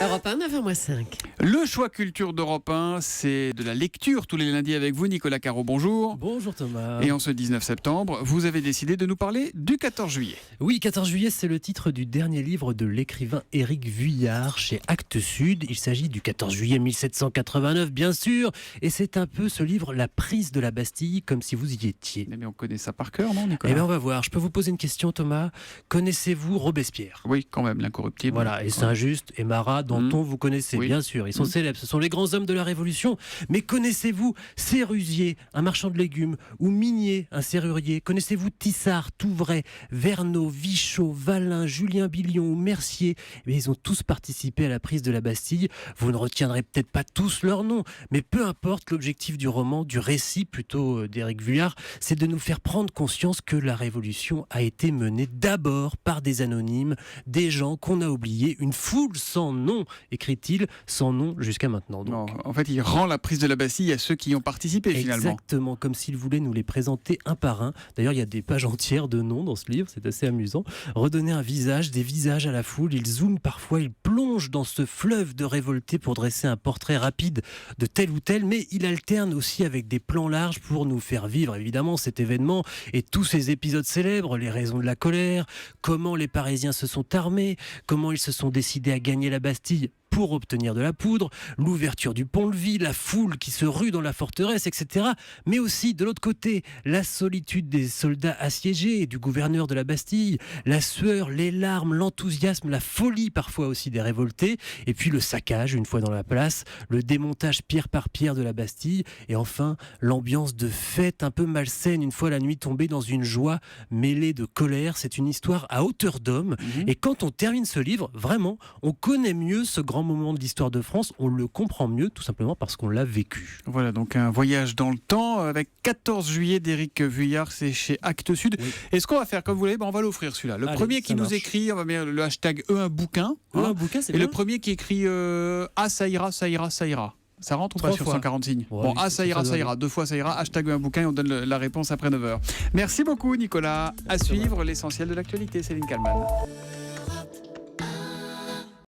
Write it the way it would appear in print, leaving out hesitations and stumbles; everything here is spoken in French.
Europe 1, 9h-5. Le choix culture d'Europe 1, c'est de la lecture tous les lundis avec vous, Nicolas Caro, bonjour. Bonjour Thomas. Et en ce 19 septembre, vous avez décidé de nous parler du 14 juillet. Oui, 14 juillet, c'est le titre du dernier livre de l'écrivain Éric Vuillard chez Actes Sud. Il s'agit du 14 juillet 1789, bien sûr. Et c'est un peu ce livre, La prise de la Bastille, comme si vous y étiez. Mais on connaît ça par cœur, non, Nicolas? Eh bien, on va voir. Je peux vous poser une question, Thomas. Connaissez-vous Robespierre? Oui, quand même, l'incorruptible. Voilà, et Saint-Just et Marat, Danton, vous connaissez, Oui. bien sûr. Ils sont célèbres, ce sont les grands hommes de la Révolution. Mais connaissez-vous Sérusier, un marchand de légumes, ou Minier, un serrurier? Connaissez-vous Tissard, Touvray, Verneau, Vichot, Valin, Julien Billion ou Mercier? Eh bien, ils ont tous participé à la prise de la Bastille. Vous ne retiendrez peut-être pas tous leurs noms, mais peu importe, l'objectif du roman, du récit plutôt d'Éric Vuillard, c'est de nous faire prendre conscience que la Révolution a été menée d'abord par des anonymes, des gens qu'on a oubliés, une foule sans nom, écrit-il, sans nom jusqu'à maintenant. Donc. Non, en fait, il rend la prise de la Bastille à ceux qui y ont participé, finalement. Exactement, comme s'il voulait nous les présenter un par un. D'ailleurs, il y a des pages entières de noms dans ce livre, c'est assez amusant. Redonner un visage, des visages à la foule, il zoome parfois, il plonge dans ce fleuve de révoltés pour dresser un portrait rapide de tel ou tel, mais il alterne aussi avec des plans larges pour nous faire vivre, évidemment, cet événement et tous ces épisodes célèbres, les raisons de la colère, comment les Parisiens se sont armés, comment ils se sont décidés à gagner la Bastille pour obtenir de la poudre, l'ouverture du pont-levis, la foule qui se rue dans la forteresse, etc. Mais aussi, de l'autre côté, la solitude des soldats assiégés et du gouverneur de la Bastille, la sueur, les larmes, l'enthousiasme, la folie parfois aussi des révoltés, et puis le saccage, une fois dans la place, le démontage pierre par pierre de la Bastille, et enfin, l'ambiance de fête un peu malsaine, une fois la nuit tombée dans une joie mêlée de colère. C'est une histoire à hauteur d'homme, et quand on termine ce livre, vraiment, on connaît mieux ce grand moment de l'histoire de France, on le comprend mieux tout simplement parce qu'on l'a vécu. Voilà, donc un voyage dans le temps avec 14 juillet d'Éric Vuillard, c'est chez Actes Sud. Oui. Et ce qu'on va faire, comme vous voulez, on va l'offrir celui-là. Le premier qui nous écrit, on va mettre le hashtag un bouquin. Un bouquin, c'est et bien. le premier qui écrit Ah, ça ira, ça ira, ça ira. Ça rentre ou pas sur 140 signes? Ouais, bon, oui, ça ira, 2 fois ça ira, hashtag un bouquin et on donne la réponse après 9h. Merci beaucoup Nicolas. À suivre l'essentiel de l'actualité, Céline Kallmann.